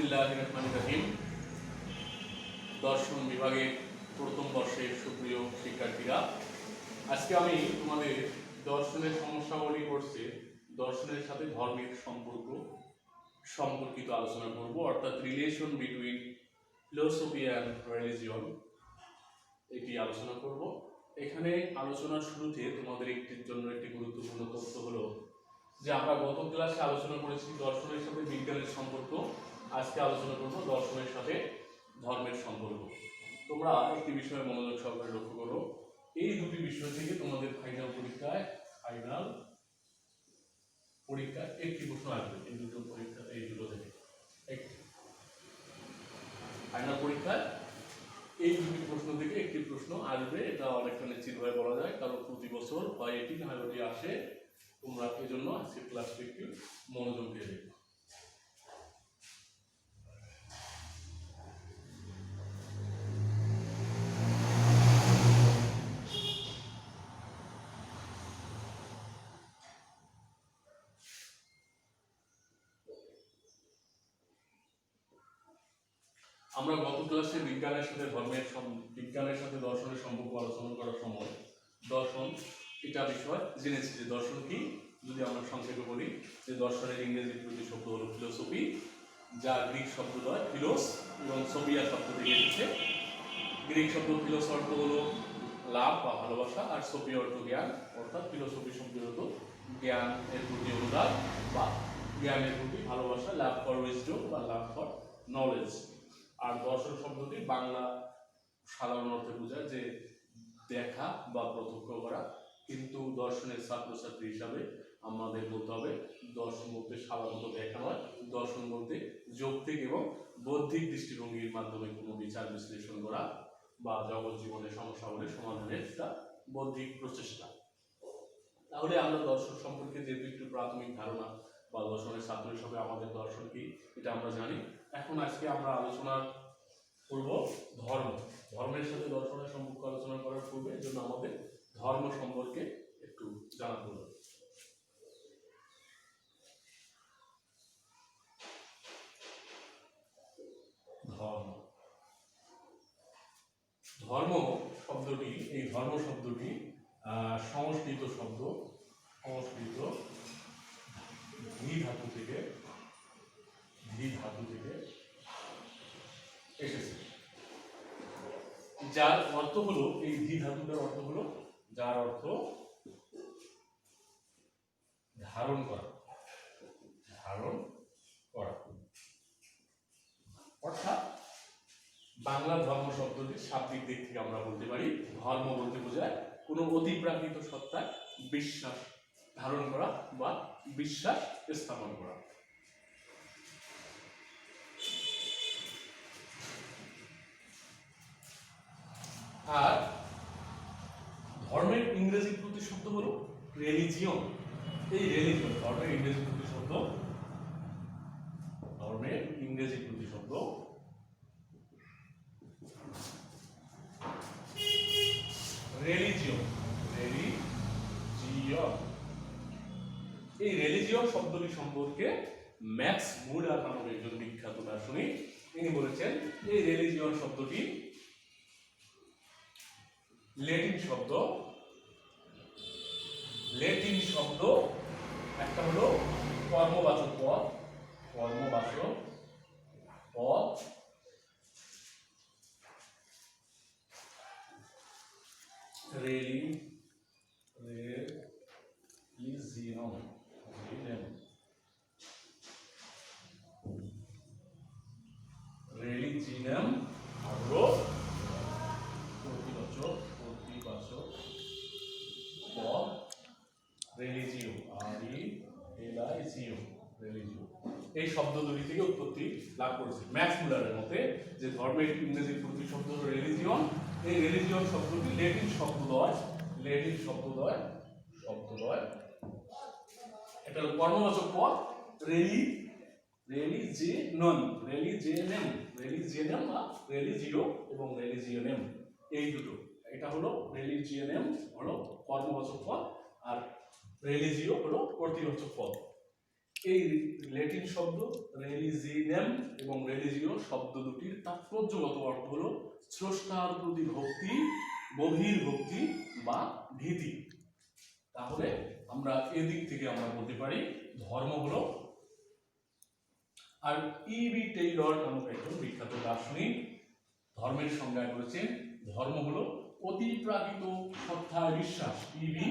বিসমিল্লাহির রহমানির রহিম। দর্শন বিভাগের প্রথম বর্ষের সুপ্রিয় শিক্ষার্থীরা, আজকে আমি তোমাদের দর্শনের সমস্যাবলী কোর্সে দর্শনের সাথে ধর্মের সম্পর্কিত আলোচনা করব, অর্থাৎ relation between philosophy and religion, এটি আলোচনা করব। এখানে আলোচনার শুরুতে তোমাদের একটির জন্য একটি গুরুত্বপূর্ণ তথ্য হলো যে আমরা গত ক্লাসে আলোচনা করেছি দর্শনের সাথে বিজ্ঞানের সম্পর্ক। আজকে আলোচনা করব দর্শনের সাথে ধর্মের সম্পর্ক। তোমরা একটি বিষয়ে মনোযোগ সহকারে লক্ষ্য করো, এই দুটি বিষয় থেকে তোমাদের ফাইনাল পরীক্ষায় একটি প্রশ্ন আসবে। এই দুটো থেকে ফাইনাল পরীক্ষায় এই দুটি প্রশ্ন থেকে একটি প্রশ্ন আসবে। এটা অনেকটা নিশ্চিতভাবে বলা যায়, কারণ প্রতি বছর হয় এটি না হয় ওটি আসে। তোমরা এই জন্য আজকে ক্লাসটি একটু মনোযোগ দিয়ে দেখো। আমরা গত ক্লাসে বিজ্ঞানের সাথে দর্শনের সম্পর্ক আলোচনা করার সময় দর্শন এটা বিষয় জেনেছি যে দর্শন কি। যদি আমরা সংক্ষেপে বলি যে দর্শনের ইংরেজি প্রতিশব্দ হলো ফিলোসফি, যা গ্রিক শব্দদ্বয় ফিলোস এবং সোফিয়া শব্দ থেকে এসেছে। গ্রিক শব্দ ফিলোস অর্থ হলো লাভ বা ভালোবাসা, আর সোফিয়া অর্থ জ্ঞান, অর্থাৎ ফিলোসফি শব্দ অর্থ জ্ঞান এর প্রতি অনুরাগ বা জ্ঞানের প্রতি ভালোবাসা, লাভ ফর উইজডম বা লাভ ফর নলেজ। আর দর্শন শব্দটি বাংলা সাধারণ অর্থে বোঝায় যে দেখা বা প্রত্যক্ষ করা, কিন্তু দর্শনের ছাত্রছাত্রী হিসাবে আমাদের বলতে হবে দর্শন বলতে সাধারণত দেখা নয়, দর্শন বলতে যৌক্তিক এবং বৌদ্ধিক দৃষ্টিভঙ্গির মাধ্যমে কোনো বিচার বিশ্লেষণ করা বা জগৎ জীবনের সমস্যাগুলি সমাধানের একটা বৌদ্ধিক প্রচেষ্টা। তাহলে আমরা দর্শন সম্পর্কে যেহেতু একটু প্রাথমিক ধারণা বা দর্শনের ছাত্র হিসাবে আমাদের দর্শন কি এটা আমরা জানি। এখন আজকে আমরা আলোচনা করব ধর্মের সাথে দর্শনের সম্পর্ক আলোচনা করার পূর্বে এর জন্য আমাদের ধর্ম সম্পর্কে একটু জানা প্রয়োজন। ধর্ম শব্দটি সংস্কৃত শব্দ, ধী ধাতু থেকে এসেছে, যার অর্থ হলো এই ধী ধাতুটার অর্থ হলো যার অর্থ ধারণ করা। অর্থাৎ বাংলা ধর্ম শব্দটির শাব্দিক দিক থেকে আমরা বলতে পারি ধর্ম বলতে বোঝায় কোনো অতিপ্রাকৃত সত্তায় বিশ্বাস ধারণ করা বা বিশ্বাস স্থাপন করা। আর ধর্মের ইংরেজি প্রতিশব্দ হলো রিলিজিয়ন। এই রিলিজিয়ন ধর্মের ইংরেজি প্রতিশব্দ রিলিজিয়ন। এই রিলিজিয়ন শব্দটি সম্পর্কে ম্যাক্স মুলার নামক একজন বিখ্যাত দার্শনিক তিনি বলেছেন এই রিলিজিয়ন শব্দটি ল্যাটিন শব্দ একটা হলো কর্মবাচক পদ, রিলিজিয়ন হলো প্রতিবাচক পদ, রিলিজিও এই শব্দ দুটি থেকে উৎপত্তি লাভ করেছে। ম্যাক্স মুলারের মতে যে ধর্মের ইংরেজি প্রতিশব্দ হলো রিলিজিয়ন, এই রিলিজিয়ন শব্দটি ল্যাটিন শব্দদ্বয় এটা কর্মবাচক পদ রিলিজিয়নেম বা রিলিজিও এবং রিলিজিয়নেম, এই দুটো। এটা হলো রিলিজিয়নেম হলো কর্মবাচক পদ আর রিলিজিও হলো কর্তৃবাচক পদ। এই ল্যাটিন শব্দ রেলিজিয়াম এবং রেলিজিও শব্দ দুটির তাৎপর্যগত অর্থ হলো স্রষ্টার প্রতি ভক্তি, গভীর ভক্তি বা ভীতি। তাহলে আমরা এদিক থেকে আমরা বলতে পারি ধর্ম হলো, আর ইবি টেইলর নামক একজন বিখ্যাত দার্শনিক ধর্মের সংজ্ঞা করেছেন, ধর্ম হলো অতিপ্রাকৃত সত্তায় বিশ্বাস। ইবি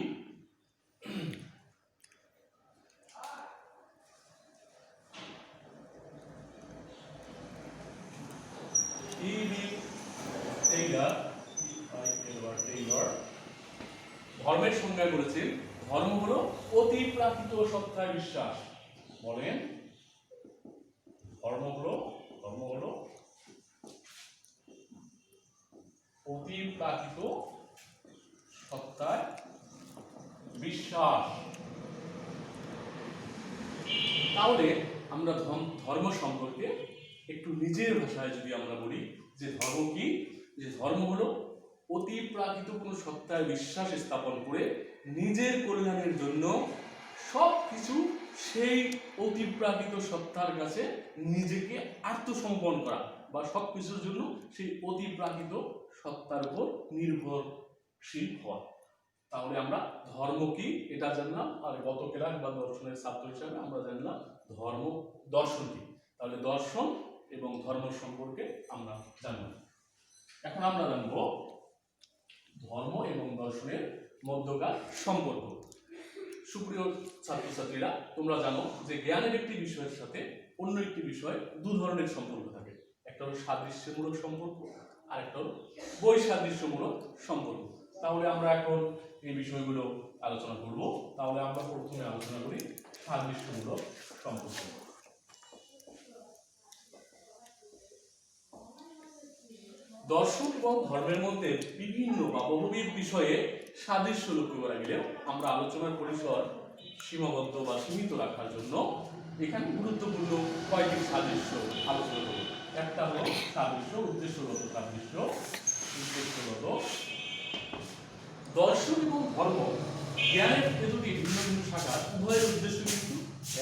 টেইলর ধর্মের সংজ্ঞা করেছেন, ধর্ম হলো অতিপ্রাকৃত সত্তায় বিশ্বাস। বলেন, ধর্ম হলো অতিপ্রাকৃত সত্তায় বিশ্বাস। তাহলে আমরা ধর্ম সম্পর্কে একটু নিজের ভাষায় যদি আমরা বলি যে ধর্ম কি, যে ধর্ম হলো অতিপ্রাকৃত কোনো সত্তায় বিশ্বাস স্থাপন করে নিজের কল্যাণের জন্য সব কিছু সেই অতিপ্রাকৃত সত্তার কাছে নিজেকে আত্মসমর্পণ করা, বা সব কিছুর জন্য সেই অতিপ্রাকৃত সত্তার উপর নির্ভরশীল হওয়া। তাহলে আমরা ধর্ম কি এটা জানলাম, আর গত ক্লাস বা দর্শনের ছাত্র হিসাবে আমরা জানলাম ধর্ম দর্শন কি। তাহলে দর্শন এবং ধর্ম সম্পর্কে আমরা জানলাম। এখন আমরা জানবো ধর্ম এবং দর্শনের মধ্যকার সম্পর্ক। সুপ্রিয় ছাত্রছাত্রীরা, তোমরা জানো যে জ্ঞানের একটি বিষয়ের সাথে অন্য একটি বিষয় দু ধরনের সম্পর্ক থাকে। একটা হলো সাদৃশ্যমূলক সম্পর্ক, আর একটা হলো বৈসাদৃশ্যমূলক সম্পর্ক। তাহলে আমরা এখন এই বিষয়গুলো আলোচনা করব। তাহলে আমরা প্রথমে আলোচনা করি সাদৃশ্যমূলক সম্পর্ক। দর্শন এবং ধর্মের মধ্যে বিভিন্ন বা বহুবিধ বিষয়ে সাদৃশ্য লক্ষ্য করা গেলেও আমরা আলোচনার পরিসর সীমাবদ্ধ বা সীমিত রাখার জন্য এখানে গুরুত্বপূর্ণ কয়েকটি সাদৃশ্য আলোচনা করব। একটা হলো সাদৃশ্য উদ্দেশ্যগত সাদৃশ্য। দর্শন এবং ধর্ম জ্ঞানের যে দুটি ভিন্ন ভিন্ন শাখা, উভয়ের উদ্দেশ্য কিন্তু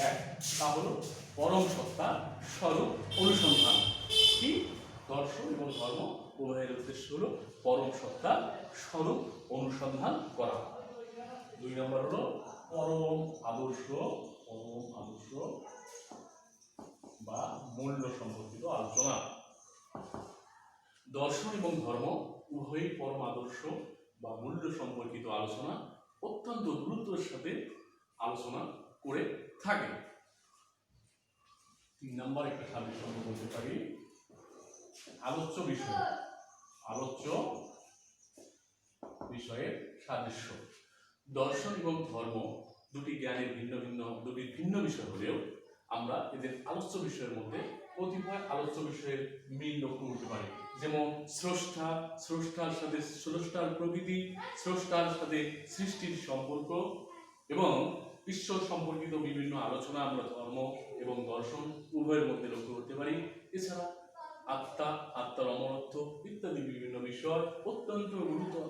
এক, তা হলো পরম সত্তা স্বরূপ অনুসন্ধান। কি? দর্শন এবং ধর্ম উভয়ের উদ্দেশ্য হলো পরম সত্তা স্বরূপ অনুসন্ধান করা। 2 নম্বর হলো পরম আদর্শ বা মূল্য সম্পর্কিত আলোচনা। দর্শন এবং ধর্ম উভয়ই পরম আদর্শ বা মূল্য সম্পর্কিত আলোচনা অত্যন্ত গুরুত্বের সাথে আলোচনা করে থাকে। 3 নম্বর একটা সাদৃশ্য আমরা বলতে পারি আলোচ্য বিষয়ের সাদৃশ্য। দর্শন এবং ধর্ম দুটি জ্ঞানের দুটি ভিন্ন বিষয় হলেও আমরা এদের আলোচ্য বিষয়ের মধ্যে কতিপয় আলোচ্য বিষয়ের মিল লক্ষ্য করতে পারি। যেমন স্রষ্টার সাথে স্রষ্টার প্রকৃতি, স্রষ্টার সাথে সৃষ্টির সম্পর্ক এবং ঈশ্বর সম্পর্কিত বিভিন্ন আলোচনা আমরা ধর্ম এবং দর্শন উভয়ের মধ্যে লক্ষ্য করতে পারি। এছাড়া আত্মার অমরত্ব ইত্যাদি বিভিন্ন বিষয় অত্যন্ত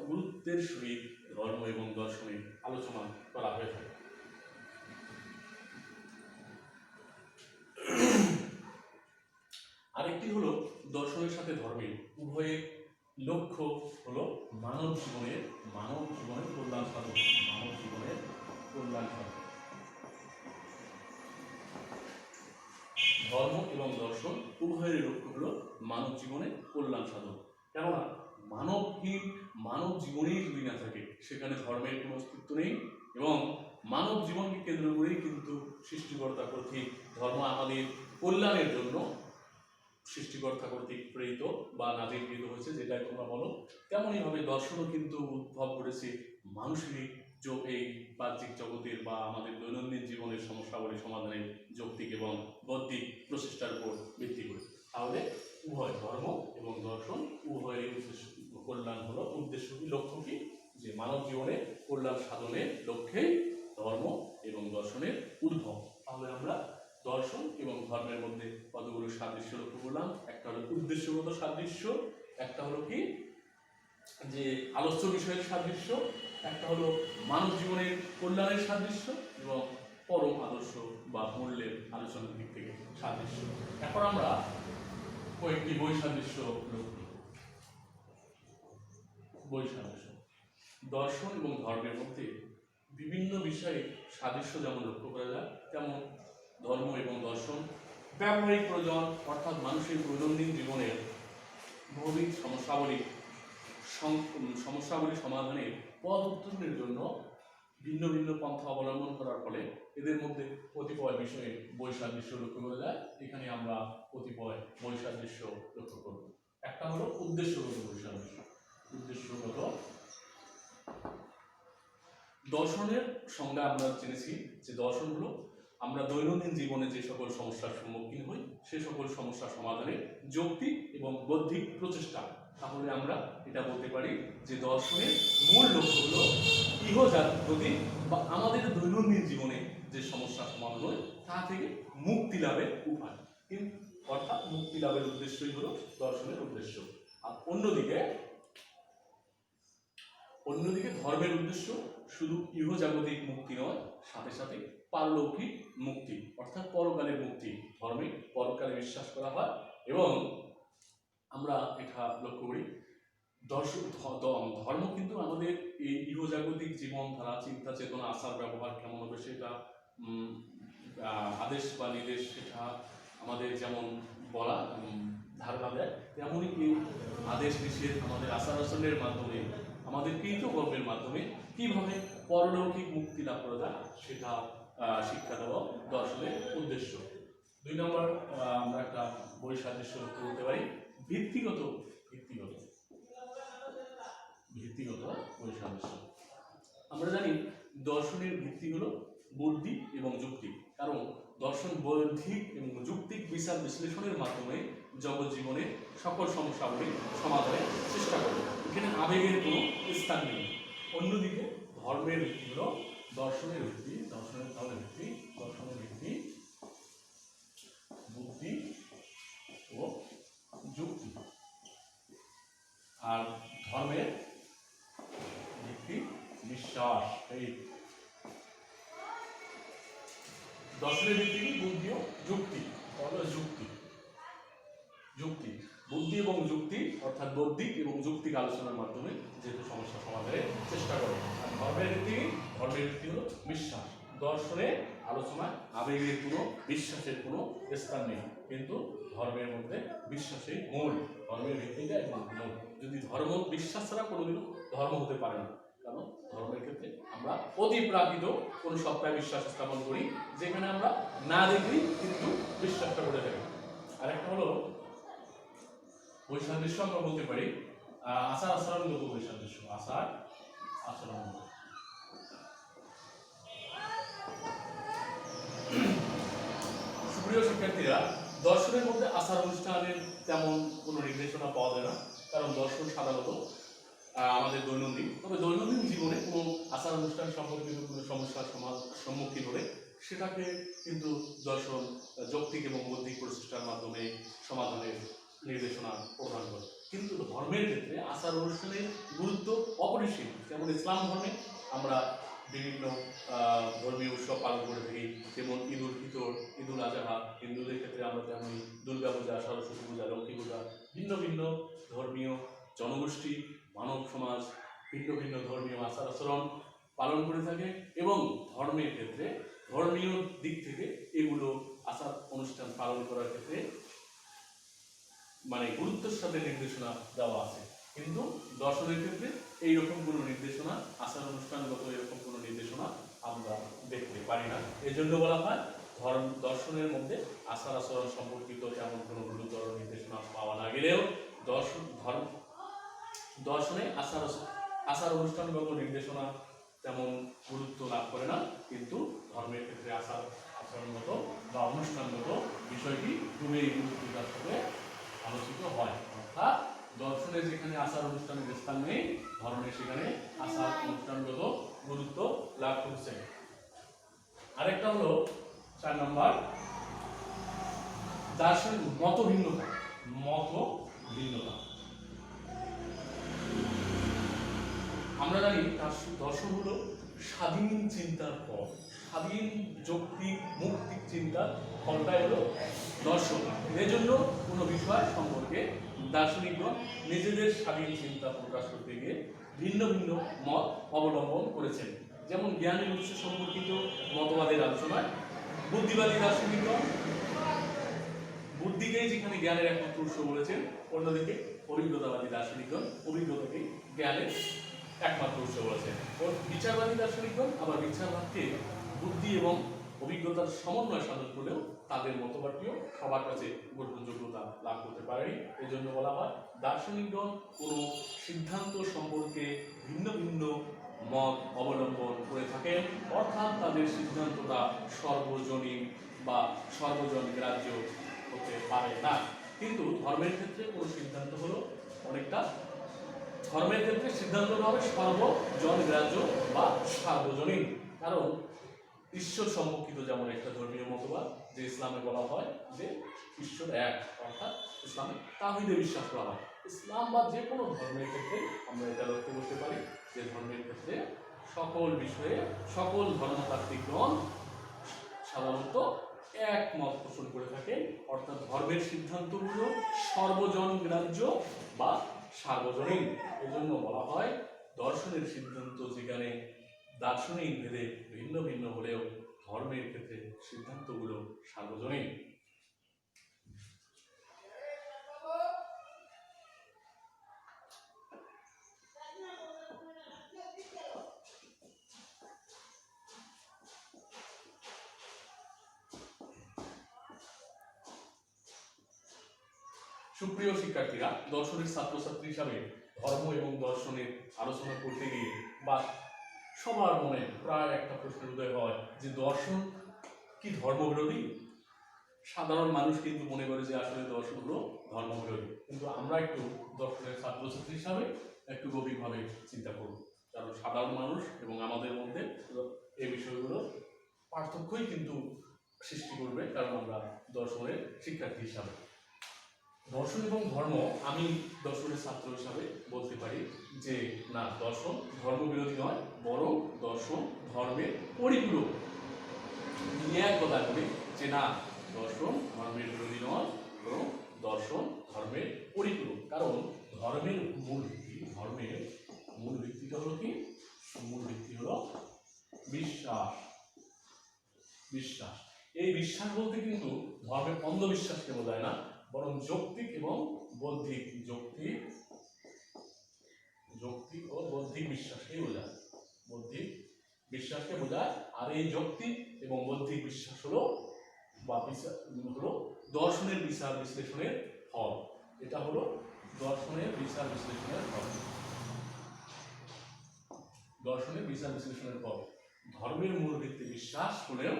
গুরুত্বের সহিত ধর্ম এবং দর্শনে আলোচনা করা হয়ে থাকে। আরেকটি হলো দর্শনের সাথে ধর্মের উভয়ের লক্ষ্য হলো মানব জীবনের কল্যাণ সাধন। ধর্ম এবং দর্শন উভয়ের লক্ষ্য হলো মানব জীবনের কল্যাণ সাধন। কেননা মানব জীবনেই যদি না থাকে সেখানে ধর্মের কোনো অস্তিত্ব নেই, এবং মানব জীবনকে কেন্দ্র করেই কিন্তু সৃষ্টিকর্তা কর্তৃক ধর্ম আমাদের কল্যাণের জন্য সৃষ্টিকর্তা কর্তৃক প্রেরিত বা নাজিলকৃত হয়েছে, যেটাই তোমরা বলো। তেমনই ভাবে দর্শনও কিন্তু উদ্ভব করেছে মানুষের এই বাহ্যিক জগতের বা আমাদের দৈনন্দিন জীবনের সমস্যাগুলি সমাধানের যৌক্তিক এবং বৌদ্ধিক প্রচেষ্টার উপর ভিত্তি করে। তাহলে উভয় ধর্ম এবং দর্শন উভয়ের কল্যাণ হলো উদ্দেশ্য কি, লক্ষ্য কি, যে মানব জীবনে কল্যাণ সাধনের লক্ষ্যেই ধর্ম এবং দর্শনের উদ্ভব। তাহলে আমরা দর্শন এবং ধর্মের মধ্যে কতগুলো সাদৃশ্য লক্ষ্য করলাম। একটা হলো উদ্দেশ্যগত সাদৃশ্য, একটা হলো কি যে আলোচ্য বিষয়ের সাদৃশ্য, একটা হলো মানব জীবনের কল্যাণের সাদৃশ্য, এবং পরম আদর্শ বা মূল্যের আলোচনার দিক থেকে সাদৃশ্য। এখন আমরা কয়েকটি বৈসাদৃশ্য লক্ষ্য করব। বৈসাদৃশ্য দর্শন এবং ধর্মের মধ্যে বিভিন্ন বিষয়ে সাদৃশ্য যেমন লক্ষ্য করা যায়, তেমন ধর্ম এবং দর্শন ব্যবহারিক প্রয়োজন অর্থাৎ মানুষের দৈনন্দিন জীবনের মৌলিক সমস্যাগুলি সমাধানের পথ উত্তরণের জন্য ভিন্ন ভিন্ন পন্থা অবলম্বন করার ফলে এদের মধ্যে কতিপয় বিষয়ে বৈসাদৃশ্য লক্ষ্য করা যায়। এখানে আমরা কতিপয় বৈসাদৃশ্য লক্ষ্য করব। একটা হলো উদ্দেশ্যগত বৈসাদৃশ্য। উদ্দেশ্যগত দর্শনের সংজ্ঞা আমরা জেনেছি যে দর্শন হলো আমরা দৈনন্দিন জীবনে যে সকল সমস্যার সম্মুখীন হই সে সকল সমস্যা সমাধানে যৌক্তিক এবং বৌদ্ধিক প্রচেষ্টা। তাহলে আমরা এটা বলতে পারি যে দর্শনের মূল লক্ষ্য হলো ইহজাগতিক বা আমাদের দৈনন্দিন জীবনে যে সমস্যা সমাধান হয় তা থেকে মুক্তি লাভের উপায়, কিন্তু অর্থাৎ মুক্তি লাভের উদ্দেশ্যই হলো দর্শনের উদ্দেশ্য। আর অন্যদিকে ধর্মের উদ্দেশ্য শুধু ইহজাগতিক মুক্তি নয়, সাথে সাথে পারলৌকিক মুক্তি অর্থাৎ পরকালের মুক্তি। ধর্মে পরকালে বিশ্বাস করা হয় এবং আমরা এটা লক্ষ্য করি ধর্ম কিন্তু আমাদের এই ইহজাগতিক জীবনধারা, চিন্তা চেতনা, আচার ব্যবহার কেমন হবে সেটা আদেশ বা নির্দেশ সেটা আমাদের যেমন বলা ধারণা দেয়, তেমনই এই আদেশ নিষেধ আমাদের আচার আচরণের মাধ্যমে আমাদের কৃতকর্মের মাধ্যমে কিভাবে পরলৌকিক মুক্তি লাভ করা যায় সেটা শিক্ষা দেওয়া দর্শনের উদ্দেশ্য। 2 নম্বর আমরা একটা বৈসাদৃশ্য লক্ষ্য করতে পারি ভিত্তিগত বৈসাদৃশ্য। আমরা জানি দর্শনের ভিত্তি হলো বুদ্ধি এবং যুক্তি, কারণ দর্শন বৌদ্ধিক এবং যৌক্তিক বিচার বিশ্লেষণের মাধ্যমে জগৎ জীবনের সকল সমস্যাগুলি সমাধানের চেষ্টা করে। এখানে আবেগের কোনো স্থান নেই। অন্যদিকে ধর্মের ভিত্তি হলো দর্শনের ভিত্তি বুদ্ধি ও যুক্তি, আর ধর্মের ভিত্তি বিশ্বাস। এই দর্শনের ভিত্তি বুদ্ধি ও যুক্তি, বুদ্ধি এবং যুক্তি অর্থাৎ বৌদ্ধিক এবং যৌক্তিক আলোচনার মাধ্যমে যেহেতু সমস্যা সমাধানের চেষ্টা করে। আর ধর্মের ভিত্তি হলো বিশ্বাস। দর্শনে আলোচনায় আবেগের কোনো বিশ্বাসের কোনো স্থান নেই, কিন্তু ধর্মের মধ্যে বিশ্বাসের মূল, ধর্মের ভিত্তিটা এবং মূল। যদি ধর্ম বিশ্বাস ছাড়া কোনোদিনও ধর্ম হতে পারে না, কারণ ধর্মের ক্ষেত্রে আমরা অতিপ্রাকৃত কোনো সত্তায় বিশ্বাস স্থাপন করি, যেখানে আমরা না দেখি কিন্তু বিশ্বাসটা করে থাকি। আরেকটা হলো বৈসাদৃশ্য আমরা বলতে পারি আচার আচরণগত বৈসাদৃশ্য। আচার আচরণগত সুপ্রিয় শিক্ষার্থীরা, দর্শনের মধ্যে আচার অনুষ্ঠানের তেমন কোনো নির্দেশনা পাওয়া যায় না, কারণ দর্শন সাধারণত আমাদের দৈনন্দিন জীবনে কোনো আচার অনুষ্ঠান সম্পর্কিত কোনো সমস্যার সম্মুখীন হলে সেটাকে কিন্তু দর্শন যৌক্তিক এবং বৌদ্ধিক প্রচেষ্টার মাধ্যমে সমাধানের নির্দেশনা প্রদান করে। কিন্তু ধর্মের ক্ষেত্রে আচার অনুষ্ঠানের গুরুত্ব অপরিসীম। যেমন ইসলাম ধর্মে আমরা বিভিন্ন ধর্মীয় উৎসব পালন করে থাকি, যেমন ঈদুল ফিতর, ঈদুল আজহা। হিন্দুদের ক্ষেত্রে আমরা তেমনি দুর্গা পূজা, সরস্বতী পূজা, লক্ষ্মী পূজা। ভিন্ন ভিন্ন ধর্মীয় জনগোষ্ঠী, মানব সমাজ ভিন্ন ভিন্ন ধর্মীয় আচার আচরণ পালন করে থাকে এবং ধর্মের ক্ষেত্রে ধর্মীয় দিক থেকে এগুলো আচার অনুষ্ঠান পালন করার ক্ষেত্রে মানে গুরুত্বের সাথে নির্দেশনা দেওয়া আছে। কিন্তু দর্শনের ক্ষেত্রে এইরকম কোনো নির্দেশনা, আচার অনুষ্ঠানগত এরকম কোনো নির্দেশনা আমরা দেখতে পারি না। এই জন্য বলা হয় দর্শনের মধ্যে আচার আচরণ সম্পর্কিত এমন কোনো গুরুতর নির্দেশনা পাওয়া না গেলেও দর্শনে আচার অনুষ্ঠানগত নির্দেশনা তেমন গুরুত্ব লাভ করে না, কিন্তু ধর্মের ক্ষেত্রে আচার আচরণগত বা অনুষ্ঠানগত বিষয়টি খুবই গুরুত্বের সাথে আলোচিত হয়। অর্থাৎ দর্শনে যেখানে আচার অনুষ্ঠানের স্থান নেই, ধর্মে সেখানে আচার অনুষ্ঠানগত গুরুত্ব লাভ করছে। আরেকটা হলো 4 নম্বর দার্শনিক মত ভিন্নতা। আমরা জানি তার দর্শন হলো স্বাধীন চিন্তার ফল, স্বাধীন যৌক্তিক মুক্তিক চিন্তার ফলটাই হলো দর্শন। এই জন্য কোনো বিষয় সম্পর্কে দার্শনিকগণ নিজেদের স্বাধীন চিন্তা প্রকাশ করতে গিয়ে ভিন্ন ভিন্ন মত অবলম্বন করেছেন। যেমন জ্ঞানের উৎস সম্পর্কিত মতবাদের আলোচনায় বুদ্ধিবাদী দার্শনিকগণ বুদ্ধিকেই যেখানে জ্ঞানের একমাত্র উৎস বলেছেন, অন্যদিকে অভিজ্ঞতাবাদী দার্শনিকগণ অভিজ্ঞতাকেই জ্ঞানের একমাত্র উৎস বলেছেন। বিচারবাদী দার্শনিকগণ আবার বিচারবাদকে বুদ্ধি এবং অভিজ্ঞতার সমন্বয় সাধন করলেও তাদের মতবাদটিও সবার কাছে গ্রহণযোগ্যতা লাভ করতে পারেনি। এই জন্য বলা হয় দার্শনিকগণ কোনো সিদ্ধান্ত সম্পর্কে ভিন্ন ভিন্ন মত অবলম্বন করে থাকেন, অর্থাৎ তাদের সিদ্ধান্তটা সর্বজনীন বা সর্বজন গ্রাহ্য হতে পারে না। কিন্তু ধর্মের ক্ষেত্রে কোনো সিদ্ধান্ত হলো অনেকটা, ধর্মের ক্ষেত্রে সিদ্ধান্তটা হবে সর্বজন গ্রাহ্য বা সার্বজনীন। কারণ ঈশ্বর সম্পর্কিত যেমন একটা ধর্মীয় মতবাদ যে ইসলামে বলা হয় যে ঈশ্বর এক, অর্থাৎ ইসলামে তাওহীদে বিশ্বাস করা হয়। ইসলাম বা যে কোনো ধর্মের ক্ষেত্রে আমরা এটা লক্ষ্য করতে পারি যে ধর্মের ক্ষেত্রে সকল বিষয়ে সকল ধর্মতাত্ত্বিকগণ সাধারণত এক মত পোষণ করে থাকেন, অর্থাৎ ধর্মের সিদ্ধান্তগুলো সর্বজন গ্রাহ্য বা সার্বজনীন। এজন্য বলা হয় দর্শনের সিদ্ধান্ত যেখানে দার্শনিক ভেদে ভিন্ন ভিন্ন হলেও ধর্মের ক্ষেত্রে সিদ্ধান্তগুলো সার্বজনীন। সুপ্রিয় শিক্ষার্থীরা, দর্শনের ছাত্রছাত্রী হিসাবে ধর্ম এবং দর্শনের আলোচনা করতে গিয়ে বা সবার মনে প্রায় একটা প্রশ্নের উদয় হয় যে দর্শন কি ধর্মবিরোধী? সাধারণ মানুষ কিন্তু মনে করে যে আসলে দর্শন হলো ধর্মবিরোধী, কিন্তু আমরা একটু দর্শনের ছাত্রছাত্রী হিসাবে একটু গভীরভাবে চিন্তা করব, কারণ সাধারণ মানুষ এবং আমাদের মধ্যে এই বিষয়গুলো পার্থক্যই কিন্তু সৃষ্টি করবে, কারণ আমরা দর্শনের শিক্ষার্থী হিসাবে। দর্শন এবং ধর্ম, আমি দর্শনের ছাত্র হিসাবে বলতে পারি যে না, দর্শন ধর্মবিরোধী নয়, বরং দর্শন ধর্মের পরিপূরক। এক কথা বলি যে না, দর্শন ধর্মের বিরোধী নয়, বরং দর্শন ধর্মের পরিপূরক। কারণ ধর্মের মূল ভিত্তিটা হলো কি? মূল ভিত্তি হলো বিশ্বাস। বিশ্বাস, এই বিশ্বাস বলতে কিন্তু ধর্মের অন্ধবিশ্বাসকে বোঝায় না, বরং যৌক্তিক এবং বৌদ্ধিক যৌক্তিক ও বৌদ্ধিক বিশ্বাসকেই বোঝায়, বৌদ্ধিক বিশ্বাসকে বোঝায়। আর এই যৌক্তিক এবং বৌদ্ধিক বিশ্বাস হলো বা হলো দর্শনের বিচার বিশ্লেষণের ফল। এটা হলো দর্শনের বিচার বিশ্লেষণের ফল। দর্শনের বিচার বিশ্লেষণের ফল। ধর্মের মূল ভিত্তি বিশ্বাস হলেও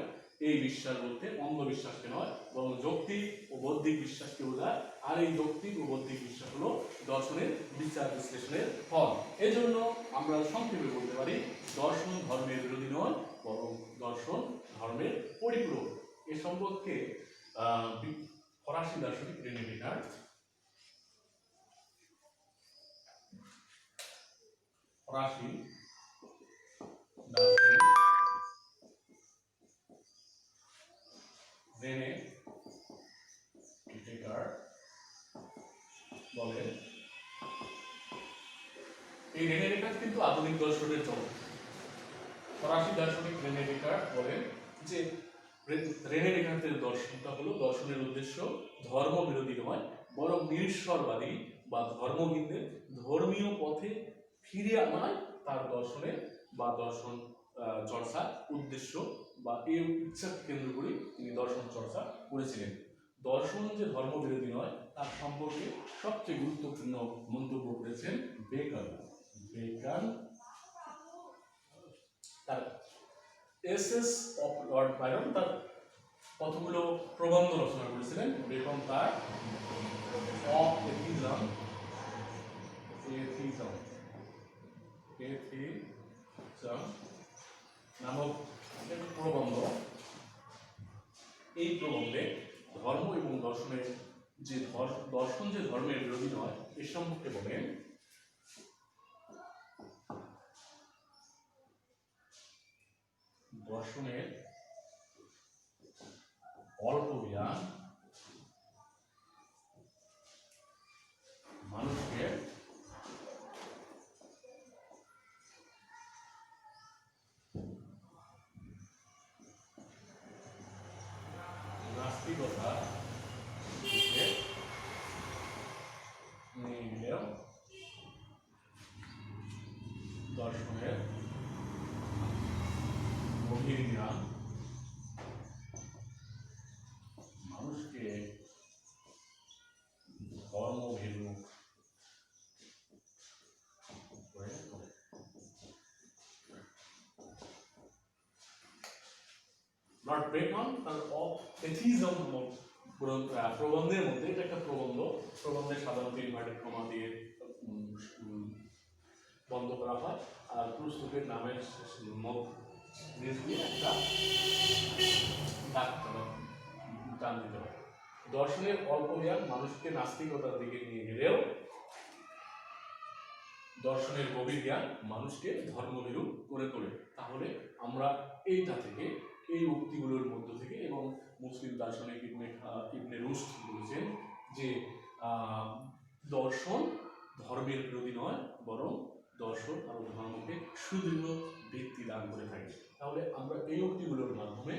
এই বিশ্বাস বলতে অন্ধবিশ্বাসকে নয়, বরং যৌক্তিক ও বৌদ্ধিক বিশ্বাসকে বোঝায়। আর এই যৌক্তিক ও বৌদ্ধিক বিশ্বাস হলো দর্শনের বিচার বিশ্লেষণের ফল। এজন্য আমরা সংক্ষেপে বলতে পারি দর্শন ধর্মের বিরোধী নয়, বরং দর্শন ধর্মের পরিপূরক। এ সম্পর্কে ফরাসি দার্শনিক রেনে ডেকার্ত বলেন, এই রেনে ডেকার্ত কিন্তু আধুনিক দর্শনের জনক। ফরাসি দার্শনিক রেনে ডেকার্ত বলেন যে রেনে ডেকার্তের দর্শনটা হলো দর্শনের উদ্দেশ্য ধর্ম বিরোধী নয়, বরং নিরীশ্বরবাদী বা ধর্মহীনদের ধর্মীয় পথে ফিরে আনায় তার দর্শনের বা দর্শন চর্চার উদ্দেশ্য বা এই ইচ্ছাকে কেন্দ্র করে তিনি দর্শন চর্চা করেছিলেন। দর্শন যে ধর্মবিরোধী নয় তার সম্পর্কে সবচেয়ে গুরুত্বপূর্ণ মন্তব্য করেছেন বেকান। তার এসেস অফ লর্ড বায়রন, তার কতগুলো প্রবন্ধ রচনা করেছিলেন। বেকন তার অফ এথিজম নামক প্রবন্ধ, এই প্রবন্ধে ধর্ম এবং দর্শনের যে দর্শন যে ধর্মের বিরোধী নয় এ সম্পর্কে বলেন দর্শনের অল্প জ্ঞান মানুষকে নাস্তিকতার দিকে নিয়ে গেলেও দর্শনের গভীর জ্ঞান মানুষকে ধর্মভীরু করে তোলে। লর্ড বেকন তার এথিজম প্রবন্ধের মধ্যে, এটা একটা প্রবন্ধে সাধারণত ইনভার্টেড কমা দিয়ে বন্ধ করা হয়, আর পুস্তকের নামের নিচ দিয়ে একটা টান দিতে হয়। দর্শনের অল্প জ্ঞান মানুষকে নাস্তিকতার দিকে নিয়ে গেলেও দর্শনের গভীর জ্ঞান মানুষকে ধর্মভীরু করে তোলে। তাহলে আমরা এইটা থেকে, এই উক্তিগুলোর মধ্য থেকে, এবং মুসলিম দার্শনিক ইবনে রুশদ বলেছেন যে দর্শন ধর্মের বিরোধী নয়, বরং দর্শন আর ধর্মকে সুদৃঢ় ভিত্তি দান করে থাকে। তাহলে আমরা এই উক্তিগুলোর মাধ্যমে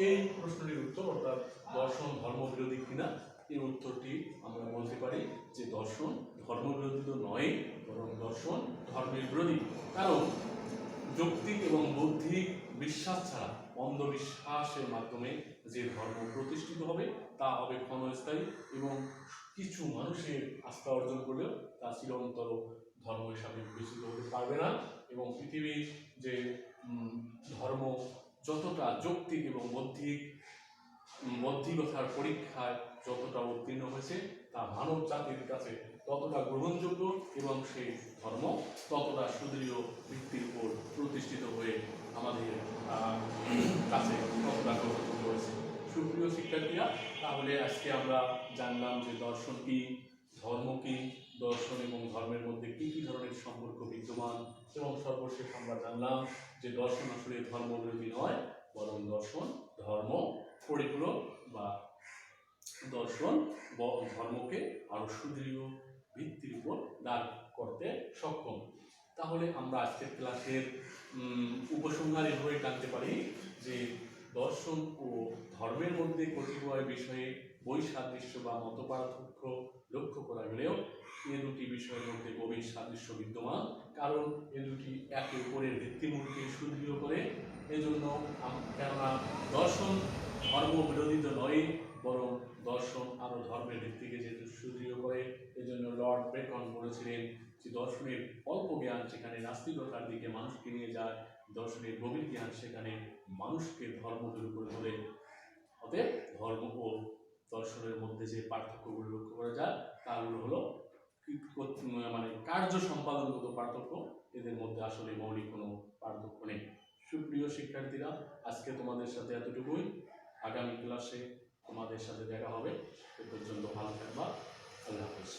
এই প্রশ্নটির উত্তর, অর্থাৎ দর্শন ধর্মবিরোধী কিনা, এই উত্তরটি আমরা বলতে পারি যে দর্শন ধর্মবিরোধী তো নয়, বরং দর্শন ধর্মের বিরোধী। কারণ যৌক্তিক এবং বৌদ্ধিক বিশ্বাস ছাড়া অন্ধবিশ্বাসের মাধ্যমে যে ধর্ম প্রতিষ্ঠিত হবে তা হবে ক্ষণস্থায়ী, এবং কিছু মানুষের আস্থা অর্জন করলেও তা চিরন্তর ধর্ম হিসাবে বিবেচিত হতে পারবে না। এবং পৃথিবীর যে ধর্ম যতটা যৌক্তিক এবং বৌদ্ধিকতার পরীক্ষায় যতটা উত্তীর্ণ হয়েছে, তা মানব জাতির কাছে ততটা গ্রহণযোগ্য, এবং সেই ধর্ম ততটা সুদৃঢ় ভিত্তির উপর প্রতিষ্ঠিত হয়ে আমাদের কাছে ততটা গ্রহণযোগ্য হয়েছে। সুপ্রিয় শিক্ষার্থীরা, তাহলে আজকে আমরা জানলাম যে দর্শন কি, ধর্ম কি, দর্শন এবং ধর্মের মধ্যে কি কি ধরনের সম্পর্ক বিদ্যমান, এবং সর্বশেষ আমরা জানলাম যে দর্শন আসলে ধর্মবিরোধী নয়, বরং দর্শন ধর্ম পরিপূরক, বা দর্শন ধর্মকে আরো সুদৃঢ় ভিত্তির উপর দাঁড় করতে সক্ষম। তাহলে আমরা আজকের ক্লাসের উপসংহার এভাবে টানতে পারি যে দর্শন ও ধর্মের মধ্যে কতিপয় বিষয়ে বৈসাদৃশ্য বা মতপার্থক্য লক্ষ্য করা গেলেও এ দুটি বিষয়ের মধ্যে গভীর সাদৃশ্য বিদ্যমান, কারণ এ দুটি একে অপরের ভিত্তিমূলকে সুদৃঢ় করে। এজন্য কেননা দর্শন ধর্ম বিরোধী তো নয়, বরং দর্শন আরো ধর্মের ভিত্তিকে যেহেতু সুদৃঢ় করে, এজন্য লর্ড বেকন বলেছিলেন যে দর্শনের অল্প জ্ঞান যেখানে নাস্তিকতার দিকে মানুষকে নিয়ে যায়, দর্শনের গভীর জ্ঞান সেখানে মানুষকে ধর্মভীরু করে তোলে। অতএব ধর্ম ও দর্শনের মধ্যে যে পার্থক্যগুলো লক্ষ্য করা যায় তাগুলো হলো মানে কার্য সম্পাদনগত পার্থক্য, এদের মধ্যে আসলে মৌলিক কোনো পার্থক্য নেই। সুপ্রিয় শিক্ষার্থীরা, আজকে তোমাদের সাথে এতটুকুই। আগামী ক্লাসে তোমাদের সাথে দেখা হবে। এ পর্যন্ত ভালো থাকবা। আল্লাহ হাফেজ।